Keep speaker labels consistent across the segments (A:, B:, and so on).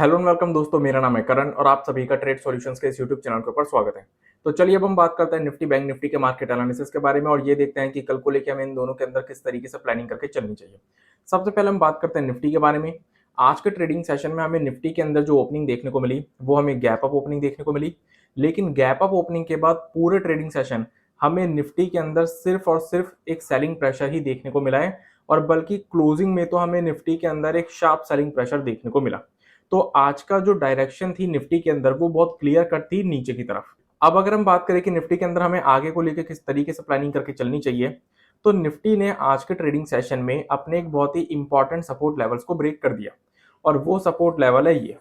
A: Hello and welcome दोस्तों, मेरा नाम है करण और आप सभी का ट्रेड सॉल्यूशंस के इस यूट्यूब चैनल के ऊपर स्वागत है। तो चलिए अब हम बात करते हैं निफ्टी बैंक निफ्टी के मार्केट एनालिसिस के बारे में और ये देखते हैं कि कल को लेकर हमें इन दोनों के अंदर किस तरीके से प्लानिंग करके चलनी चाहिए। सबसे पहले हम बात करते हैं निफ्टी के बारे में। आज के ट्रेडिंग सेशन में हमें निफ्टी के अंदर जो ओपनिंग देखने को मिली वो हमें गैप अप ओपनिंग देखने को मिली। लेकिन गैप अप ओपनिंग के बाद पूरे ट्रेडिंग सेशन हमें निफ्टी के अंदर सिर्फ और सिर्फ एक सेलिंग प्रेशर ही देखने को मिला है और बल्कि क्लोजिंग में तो हमें निफ्टी के अंदर एक शार्प सेलिंग प्रेशर देखने को मिला। तो आज का जो डायरेक्शन थी निफ्टी के अंदर वो बहुत क्लियर कट थी नीचे की तरफ। अब अगर हम बात करें कि निफ्टी के अंदर हमें आगे को लेकर किस तरीके से प्लानिंग करके चलनी चाहिए, तो निफ्टी ने आज के ट्रेडिंग सेशन में अपने एक बहुत ही इंपॉर्टेंट सपोर्ट लेवल्स को ब्रेक कर दिया और वो सपोर्ट लेवल है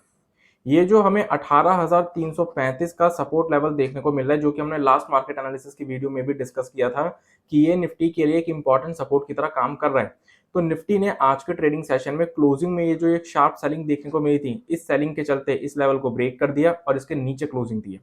A: ये जो हमें 18,335 का सपोर्ट लेवल देखने को मिल रहा है, जो कि हमने लास्ट मार्केट एनालिसिस की वीडियो में भी डिस्कस किया था कि ये निफ्टी के लिए एक इंपॉर्टेंट सपोर्ट की तरह काम कर रहा है। तो निफ्टी ने आज के ट्रेडिंग सेशन में क्लोजिंग में ये जो एक शार्प सेलिंग देखने को मिली थी, इस सेलिंग के चलते इस लेवल को ब्रेक कर दिया और इसके नीचे क्लोजिंग दी है।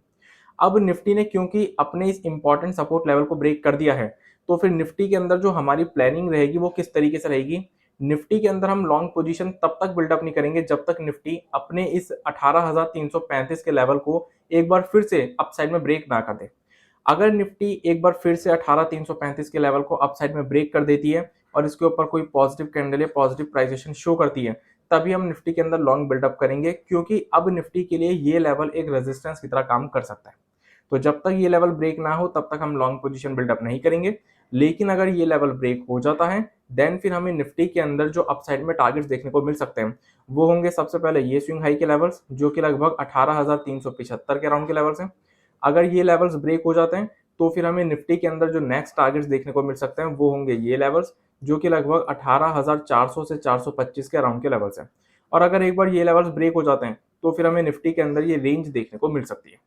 A: अब निफ्टी ने क्योंकि अपने इस इंपॉर्टेंट सपोर्ट लेवल को ब्रेक कर दिया है, तो फिर निफ्टी के अंदर जो हमारी प्लानिंग रहेगी वो किस तरीके से रहेगी। निफ्टी के अंदर हम लॉन्ग पोजीशन तब तक बिल्डअप नहीं करेंगे जब तक निफ्टी अपने इस 18,335 के लेवल को एक बार फिर से अपसाइड में ब्रेक ना कर दे। अगर निफ्टी एक बार फिर से 18,335 के लेवल को अपसाइड में ब्रेक कर देती है और इसके ऊपर कोई पॉजिटिव कैंडल या पॉजिटिव प्राइसेशन शो करती है, तभी हम निफ्टी के अंदर लॉन्ग बिल्डअप करेंगे, क्योंकि अब निफ्टी के लिए ये लेवल एक रेजिस्टेंस की तरह काम कर सकता है। तो जब तक ये लेवल ब्रेक ना हो तब तक हम लॉन्ग पोजीशन बिल्डअप नहीं करेंगे। लेकिन अगर ये लेवल ब्रेक हो जाता है देन फिर हमें निफ्टी के अंदर जो अपसाइड में टारगेट्स देखने को मिल सकते हैं वो होंगे सबसे पहले ये स्विंग हाई के लेवल्स, जो कि लगभग 18,375 के अराउंड के लेवल्स हैं। अगर ये लेवल्स ब्रेक हो जाते हैं तो फिर हमें निफ्टी के अंदर जो नेक्स्ट टारगेट्स देखने को मिल सकते हैं वो होंगे ये लेवल्स, जो कि लगभग 18,400 से 425 के अराउंड के लेवल्स हैं। और अगर एक बार ये लेवल्स ब्रेक हो जाते हैं तो फिर हमें निफ्टी के अंदर ये रेंज देखने को मिल सकती है।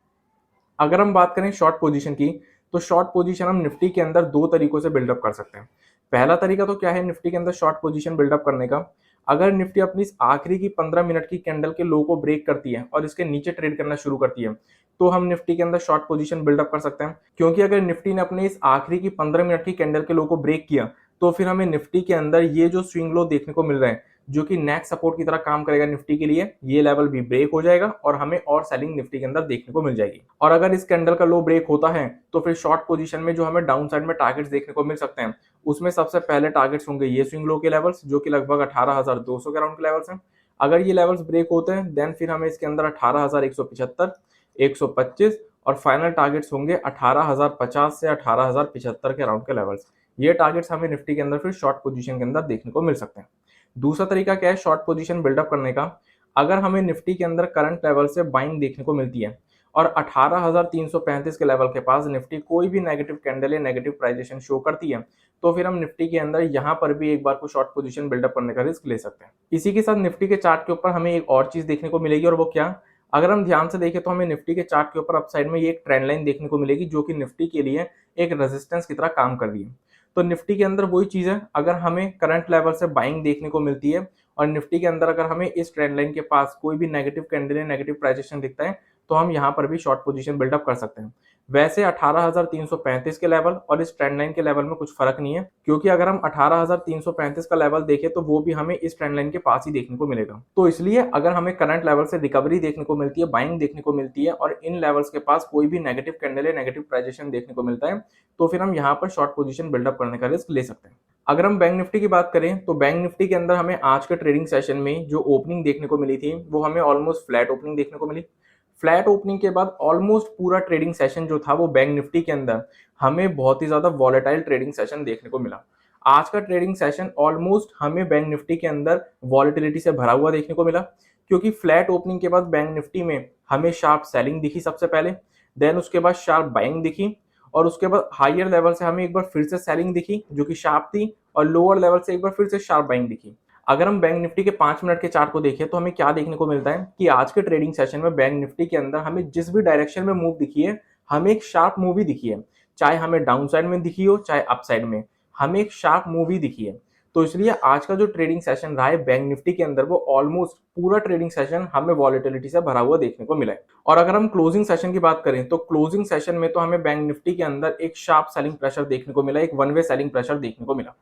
A: अगर हम बात करें शॉर्ट पोजीशन की, तो शॉर्ट पोजीशन हम निफ्टी के अंदर दो तरीकों से बिल्डअप कर सकते हैं। पहला तरीका तो क्या है निफ्टी के अंदर शॉर्ट पोजीशन बिल्डअप करने का। अगर निफ्टी अपनी इस आखिरी की 15 मिनट की कैंडल के लो को ब्रेक करती है और इसके नीचे ट्रेड करना शुरू करती है, तो हम निफ्टी के अंदर शॉर्ट पोजीशन बिल्डअप कर सकते हैं। क्योंकि अगर निफ्टी ने अपने इस आखिरी की 15 मिनट की कैंडल के लो को ब्रेक किया तो फिर हमें निफ्टी के अंदर ये जो स्विंग लो देखने को मिल रहा है, जो कि नेक्स्ट सपोर्ट की तरह काम करेगा निफ्टी के लिए, ये लेवल भी ब्रेक हो जाएगा और हमें और सेलिंग निफ्टी के अंदर देखने को मिल जाएगी। और अगर इस कैंडल का लो ब्रेक होता है तो फिर शॉर्ट पोजीशन में जो हमें डाउन साइड में टारगेट्स देखने को मिल सकते हैं, उसमें सबसे पहले टारगेट्स होंगे ये स्विंग लो के लेवल्स, जो कि लगभग 18,200 के अराउंड के लेवल्स हैं। अगर ये लेवल्स ब्रेक होते हैं देन फिर हमें इसके अंदर 18,175, 125 और फाइनल टारगेट्स होंगे 18,050 से 18,075 के अराउंड के लेवल्स। ये टारगेट्स हमें निफ्टी के अंदर फिर शॉर्ट पोजीशन के अंदर देखने को मिल सकते हैं। दूसरा तरीका क्या है शॉर्ट पोजीशन बिल्डअप करने का। अगर हमें निफ्टी के अंदर करंट लेवल से बाइंग देखने को मिलती है और 18,335 के लेवल के पास निफ्टी कोई भी नेगेटिव कैंडल या नेगेटिव प्राइजेशन शो करती है, तो फिर हम निफ्टी के अंदर यहाँ पर भी एक बार को शॉर्ट पोजीशन बिल्डअप करने का रिस्क ले सकते हैं। इसी के साथ निफ्टी के चार्ट के ऊपर हमें एक और चीज देखने को मिलेगी और वो क्या, अगर हम ध्यान से देखें तो हमें निफ्टी के चार्ट के ऊपर अपसाइड में ये एक ट्रेंड लाइन देखने को मिलेगी, जो कि निफ्टी के लिए एक रेजिस्टेंस की तरह काम कर रही है। तो निफ्टी के अंदर वही चीज है, अगर हमें करंट लेवल से बाइंग देखने को मिलती है और निफ्टी के अंदर अगर हमें इस ट्रेंड लाइन के पास कोई भी नेगेटिव कैंडल या नेगेटिव प्राइजेशन दिखता है, तो हम यहाँ पर भी शॉर्ट पोजीशन बिल्डअप कर सकते हैं। वैसे 18,335 के लेवल और इस ट्रेंड लाइन के लेवल में कुछ फर्क नहीं है, क्योंकि अगर हम 18,335 का लेवल देखें तो वो भी हमें इस ट्रेंड लाइन के पास ही देखने को मिलेगा। तो इसलिए अगर हमें करंट लेवल से रिकवरी देखने को मिलती है, बाइंग देखने को मिलती है और इन लेवल्स के पास कोई भी नेगेटिव कैंडल या नेगेटिव प्राइजेशन देखने को मिलता है, तो फिर हम यहाँ पर शॉर्ट पोजीशन बिल्डअप करने का रिस्क ले सकते हैं। अगर हम बैंक निफ्टी की बात करें तो बैंक निफ्टी के अंदर हमें आज के ट्रेडिंग सेशन में जो ओपनिंग देखने को मिली थी वो हमें ऑलमोस्ट फ्लैट ओपनिंग देखने को मिली। फ्लैट ओपनिंग के बाद ऑलमोस्ट पूरा ट्रेडिंग सेशन जो था वो बैंक निफ्टी के अंदर हमें बहुत ही ज्यादा वॉलेटाइल ट्रेडिंग सेशन देखने को मिला। आज का ट्रेडिंग सेशन ऑलमोस्ट हमें बैंक निफ्टी के अंदर वॉलेटिलिटी से भरा हुआ देखने को मिला, क्योंकि फ्लैट ओपनिंग के बाद बैंक निफ्टी में हमें शार्प सेलिंग दिखी सबसे पहले, देन उसके बाद शार्प बाइंग दिखी और उसके बाद हायर लेवल से हमें एक बार फिर से सेलिंग दिखी जो कि शार्प थी और लोअर लेवल से एक बार फिर से शार्प बाइंग दिखी। अगर हम बैंक निफ्टी के 5 मिनट के चार्ट को देखें तो हमें क्या देखने को मिलता है कि आज के ट्रेडिंग सेशन में बैंक निफ्टी के अंदर हमें जिस भी डायरेक्शन में मूव दिखी है, हमें एक शार्प मूव ही दिखी है। चाहे हमें डाउन साइड में दिखी हो चाहे अप साइड में, हमें एक शार्प मूव ही दिखी है। तो इसलिए आज का जो ट्रेडिंग सेशन रहा है बैंक निफ्टी के अंदर वो ऑलमोस्ट पूरा ट्रेडिंग सेशन हमें वॉलेटिलिटी से भरा हुआ देखने को मिला है। और अगर हम क्लोजिंग सेशन की बात करें तो क्लोजिंग सेशन में तो हमें बैंक निफ्टी के अंदर एक शार्प सेलिंग प्रेशर देखने को मिला, एक वन वे सेलिंग प्रेशर देखने को मिला।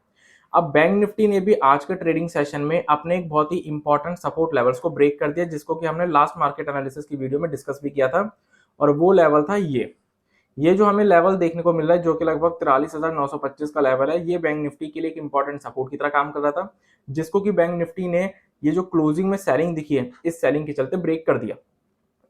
A: अब बैंक निफ्टी ने भी आज के ट्रेडिंग सेशन में अपने एक बहुत ही इंपॉर्टेंट सपोर्ट लेवल्स को ब्रेक कर दिया, जिसको कि हमने लास्ट मार्केट एनालिसिस की वीडियो में डिस्कस भी किया था। और वो लेवल था ये जो हमें लेवल देखने को मिल रहा है, जो कि लगभग 43,925 का लेवल है, ये बैंक निफ्टी के लिए एक इंपॉर्टेंट सपोर्ट की तरह काम कर रहा था, जिसको कि बैंक निफ्टी ने ये जो क्लोजिंग में सेलिंग दिखी है, इस सेलिंग के चलते ब्रेक कर दिया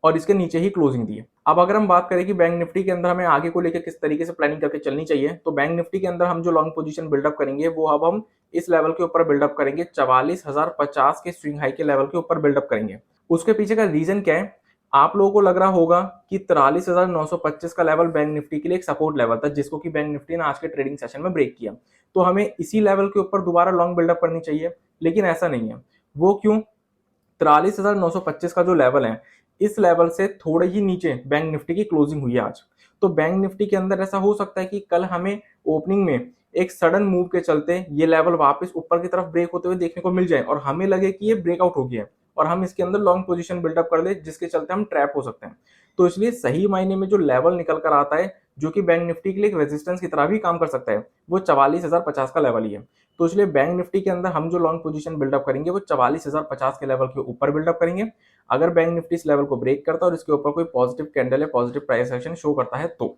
A: और इसके नीचे ही क्लोजिंग दी है। अब अगर हम बात करें कि बैंक निफ्टी के अंदर हमें आगे को लेकर किस तरीके से प्लानिंग करके चलनी चाहिए, तो बैंक निफ्टी के अंदर हम जो लॉन्ग पोजीशन बिल्डअप करेंगे वो अब हम इस लेवल के ऊपर बिल्डअप करेंगे, 44,050 के स्विंग हाई के लेवल के ऊपर बिल्डअप करेंगे। उसके पीछे का रीजन क्या है? आप लोगों को लग रहा होगा कि 43,925 का लेवल बैंक निफ्टी के लिए एक सपोर्ट लेवल था, जिसको कि बैंक निफ्टी ने आज के ट्रेडिंग सेशन में ब्रेक किया, तो हमें इसी लेवल के ऊपर दोबारा लॉन्ग बिल्डअप करनी चाहिए। लेकिन ऐसा नहीं है। वो क्यों? 43,925 का जो लेवल है, इस लेवल से थोड़े ही नीचे बैंक निफ्टी की क्लोजिंग हुई है आज। तो बैंक निफ्टी के अंदर ऐसा हो सकता है कि कल हमें ओपनिंग में एक सडन मूव के चलते ये लेवल वापस ऊपर की तरफ ब्रेक होते हुए देखने को मिल जाए और हमें लगे कि ये ब्रेकआउट हो गया है और हम इसके अंदर लॉन्ग पोजीशन बिल्डअप कर ले, जिसके चलते हम ट्रैप हो सकते हैं। तो इसलिए सही मायने में जो लेवल निकल कर आता है, जो कि बैंक निफ्टी के लिए एक रेजिस्टेंस की तरह भी काम कर सकता है, वो 44,050 का लेवल ही है। तो इसलिए बैंक निफ्टी के अंदर हम जो लॉन्ग पोजीशन बिल्डअप करेंगे वो 44,050 के लेवल के ऊपर बिल्डअप करेंगे। अगर बैंक निफ्टी इस लेवल को ब्रेक करता है और इसके ऊपर कोई पॉजिटिव कैंडल या पॉजिटिव प्राइस एक्शन शो करता है, तो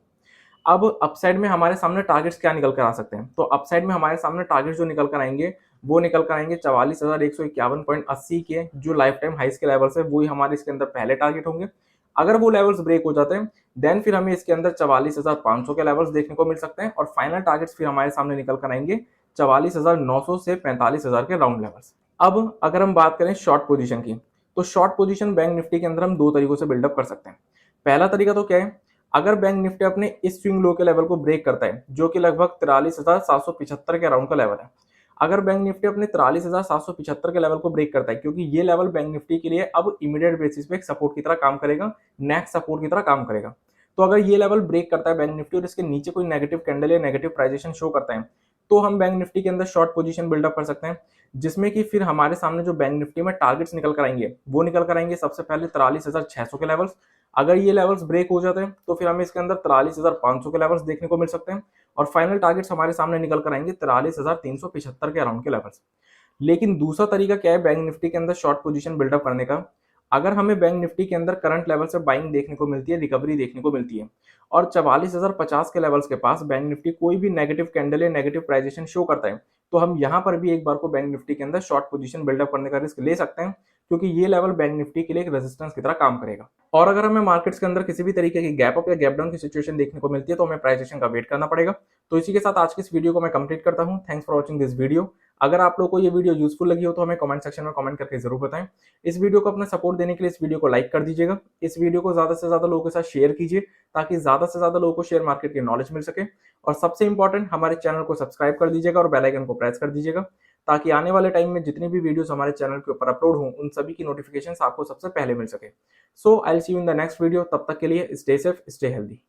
A: अब अपसाइड में हमारे सामने टारगेट्स क्या निकल कर आ सकते हैं? तो अपसाइड में हमारे सामने टारगेट्स जो निकल कर आएंगे, वो निकल कर आएंगे 44,151.80 के, जो लाइफ टाइम हाइस के लेवल्स है, वही हमारे इसके अंदर पहले टारगेट होंगे। अगर वो लेवल्स ब्रेक हो जाते हैं, देन फिर हमें इसके अंदर 44,500 के लेवल्स देखने को मिल सकते हैं और फाइनल टारगेट्स फिर हमारे सामने निकल कर आएंगे 44,900 से 45,000 के राउंड लेवल्स। अब अगर हम बात करें शॉर्ट पोजीशन की, तो शॉर्ट पोजीशन बैंक निफ्टी के अंदर हम दो तरीकों से बिल्डअप कर सकते हैं। पहला तरीका तो क्या है? अगर बैंक निफ्टी अपने इस स्विंग लो के लेवल को ब्रेक करता है, जो कि लगभग 43,775 के अराउंड का लेवल है, अगर बैंक निफ्टी अपने 43,775 के लेवल को ब्रेक करता है, क्योंकि ये लेवल बैंक निफ्टी के लिए अब इमीडिएट बेसिस पे एक सपोर्ट की तरह काम करेगा, नेक्स्ट सपोर्ट की तरह काम करेगा। तो अगर ये लेवल ब्रेक करता है बैंक निफ्टी और इसके नीचे कोई नेगेटिव कैंडल या नेगेटिव प्राइजेशन शो करता है, तो हम बैंक निफ्टी के अंदर शॉर्ट पोजीशन बिल्डअप कर सकते हैं, जिसमें कि फिर हमारे सामने जो बैंक निफ्टी में टारगेट्स निकल कर आएंगे, वो निकल कर आएंगे सबसे पहले 43,600 के लेवल्स। अगर ये लेवल्स ब्रेक हो जाते हैं, तो फिर हमें इसके अंदर 43,500 के लेवल्स देखने को मिल सकते हैं और फाइनल टारगेट्स हमारे सामने निकल कर आएंगे 43,375 के अराउंड के लेवल्स। लेकिन दूसरा तरीका क्या है बैंक निफ्टी के अंदर शॉर्ट पोजीशन बिल्डअप करने का? अगर हमें बैंक निफ्टी के अंदर करंट लेवल से बाइंग देखने को मिलती है, रिकवरी देखने को मिलती है और 44,050 के लेवल्स के पास बैंक निफ्टी कोई भी नेगेटिव कैंडल या नेगेटिव प्राइजेशन शो करता है, तो हम यहां पर भी एक बार को बैंक निफ्टी के अंदर शॉर्ट पोजीशन बिल्डअप करने का रिस्क ले सकते हैं, क्योंकि ये लेवल बैंक निफ्टी के लिए एक रेजिस्टेंस की तरह काम करेगा। और अगर हमें मार्केट्स के अंदर किसी भी तरीके की गैप अप या गैप डाउन की सिचुएशन देखने को मिलती है, तो हमें प्राइस एक्शन का वेट करना पड़ेगा। तो इसी के साथ आज की इस वीडियो को मैं कंप्लीट करता हूं। Thanks for watching this video. अगर आप लोगों को ये वीडियो यूजफुल लगी हो तो हमें कमेंट सेक्शन में कमेंट करके जरूर बताएं। इस वीडियो को अपना सपोर्ट देने के लिए इस वीडियो को लाइक कर दीजिएगा। इस वीडियो को ज्यादा से ज्यादा लोगों के साथ शेयर कीजिए, ताकि ज्यादा से ज्यादा लोगों को शेयर मार्केट की नॉलेज मिल सके। और सबसे इंपॉर्टेंट, हमारे चैनल को सब्सक्राइब कर दीजिएगा और बेल आइकन को प्रेस कर दीजिएगा, ताकि आने वाले टाइम में जितनी भी वीडियोस हमारे चैनल के ऊपर अपलोड हों, उन सभी की नोटिफिकेशंस आपको सबसे पहले मिल सके। So I will see you in the next video. तब तक के लिए स्टे सेफ, स्टे हेल्दी।